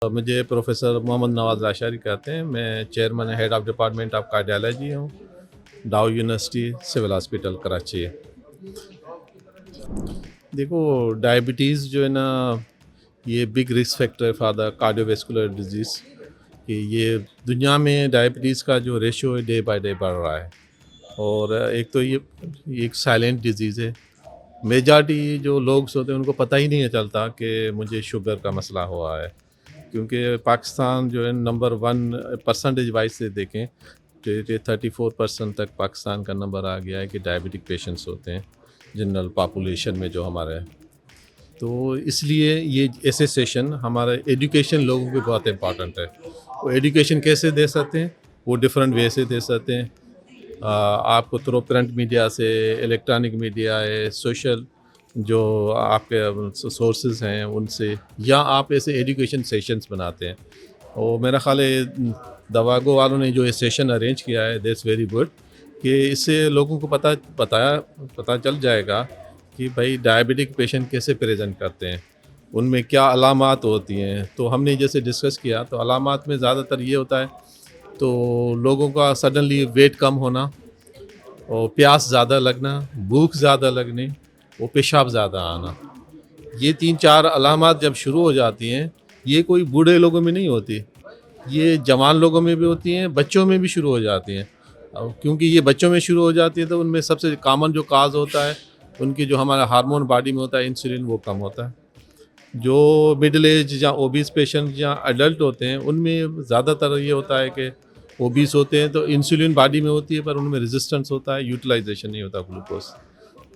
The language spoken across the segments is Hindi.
मुझे प्रोफेसर मोहम्मद नवाज़ लाशारी कहते हैं। मैं chairman head of department of cardiology हूँ, डाउ यूनिवर्सिटी सिविल हॉस्पिटल कराची। देखो, डायबिटीज़ जो है ना, ये बिग रिस्क फैक्टर है फॉर द कार्डियोवैस्कुलर डिजीज़। कि ये दुनिया में डायबिटीज़ का जो रेशियो है डे बाय डे बढ़ रहा है। और एक तो ये एक साइलेंट डिजीज़ है। मेजॉरिटी जो लोग होते हैं उनको पता ही नहीं चलता कि मुझे शुगर का मसला हुआ है, क्योंकि पाकिस्तान जो है नंबर 1 परसेंटेज वाइज से देखें तो 34% तक पाकिस्तान का नंबर आ गया है कि डायबिटिक पेशेंट्स होते हैं जनरल पॉपुलेशन में जो हमारे हैं। तो इसलिए ये ऐसे सेशन हमारा एजुकेशन लोगों को बहुत इम्पॉर्टेंट है। वो एजुकेशन कैसे दे सकते हैं? वो डिफरेंट वे से दे सकते हैं। आपको थ्रू प्रिंट मीडिया से, इलेक्ट्रॉनिक मीडिया है, सोशल जो आपके सोर्सेज हैं उनसे, या आप ऐसे एजुकेशन सेशंस बनाते हैं। और मेरा ख़्याल है दवागो वालों ने जो ये सेशन अरेंज किया है दैट्स वेरी गुड, कि इससे लोगों को पता चल जाएगा कि भाई डायबिटिक पेशेंट कैसे प्रेजेंट करते हैं, उनमें क्या अलामात होती हैं। तो हमने जैसे डिस्कस किया तो अलामात में ज़्यादातर ये होता है, तो लोगों का सडनली वेट कम होना, और प्यास ज़्यादा लगना, भूख ज़्यादा लगनी, और पेशाब ज़्यादा आना। ये 3-4 अलामात जब शुरू हो जाती हैं, ये कोई बूढ़े लोगों में नहीं होती, ये जवान लोगों में भी होती हैं, बच्चों में भी शुरू हो जाती हैं। क्योंकि ये बच्चों में शुरू हो जाती है तो उनमें सबसे कॉमन जो काज होता है, उनकी जो हमारा हार्मोन बॉडी में होता है इंसुलिन, वो कम होता है। जो मिडिल एज या ओबीस पेशेंट या एडल्ट होते हैं उनमें ज़्यादातर ये होता है कि ओबीस होते हैं तो इंसुलिन बॉडी में होती है पर उनमें रेजिस्टेंस होता है, यूटिलाइजेशन नहीं होता ग्लूकोज।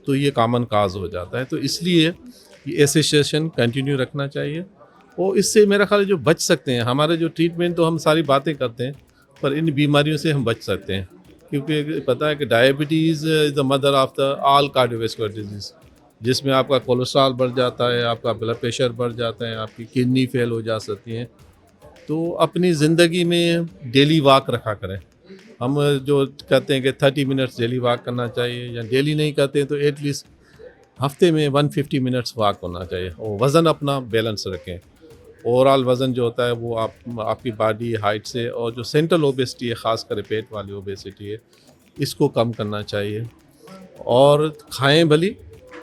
तो ये कॉमन काज हो जाता है। तो इसलिए ये ऐसे सेशन कंटिन्यू रखना चाहिए। और इससे मेरा ख्याल है जो बच सकते हैं, हमारे जो ट्रीटमेंट तो हम सारी बातें करते हैं, पर इन बीमारियों से हम बच सकते हैं। क्योंकि पता है कि diabetes is the mother of the all cardiovascular disease, जिसमें आपका कोलेस्ट्रॉल बढ़ जाता है, आपका ब्लड प्रेशर बढ़ जाता है, आपकी किडनी फेल हो जा सकती हैं। तो अपनी ज़िंदगी में डेली वॉक रखा करें। हम जो कहते हैं कि 30 मिनट्स डेली वॉक करना चाहिए, या डेली नहीं करते तो एटलीस्ट हफ्ते में 150 मिनट्स वॉक होना चाहिए। और वज़न अपना बैलेंस रखें। ओवरऑल वज़न जो होता है वो आपकी बॉडी हाइट से, और जो सेंट्रल ओबेसिटी है, ख़ासकर पेट वाली ओबेसिटी है, इसको कम करना चाहिए। और खाएं भली,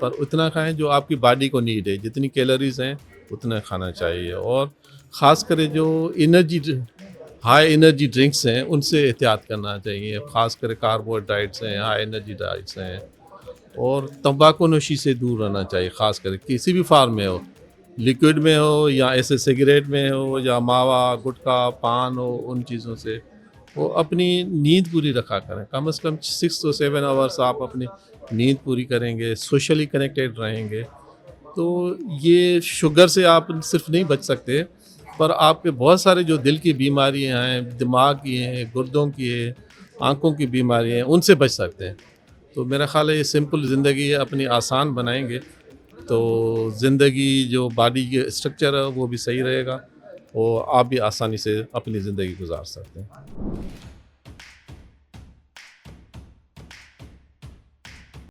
पर उतना खाएं जो आपकी बॉडी को नीड है, जितनी कैलोरीज़ हैं उतना खाना चाहिए। और ख़ास कर जो हाई एनर्जी ड्रिंक्स हैं उनसे एहतियात करना चाहिए। ख़ास कर कार्बोहाइड्रेट्स हैं, हाई एनर्जी डाइट्स हैं, और तंबाकू नोशी से दूर रहना चाहिए। ख़ास कर किसी भी फार्म में हो, लिक्विड में हो या ऐसे सिगरेट में हो, या मावा, गुटखा, पान हो, उन चीज़ों से। वो अपनी नींद पूरी रखा करें, कम से कम 6 to 7 आवर्स आप अपनी नींद पूरी करेंगे, सोशली कनेक्टेड रहेंगे, तो ये शुगर से आप सिर्फ नहीं बच सकते, पर आपके बहुत सारे जो दिल की बीमारियां हैं, दिमाग की हैं, गुर्दों की है, आँखों की बीमारी हैं, उनसे बच सकते हैं। तो मेरा ख़्याल है ये सिंपल ज़िंदगी अपनी आसान बनाएंगे तो ज़िंदगी जो बॉडी के स्ट्रक्चर है वो भी सही रहेगा, और आप भी आसानी से अपनी ज़िंदगी गुजार सकते हैं।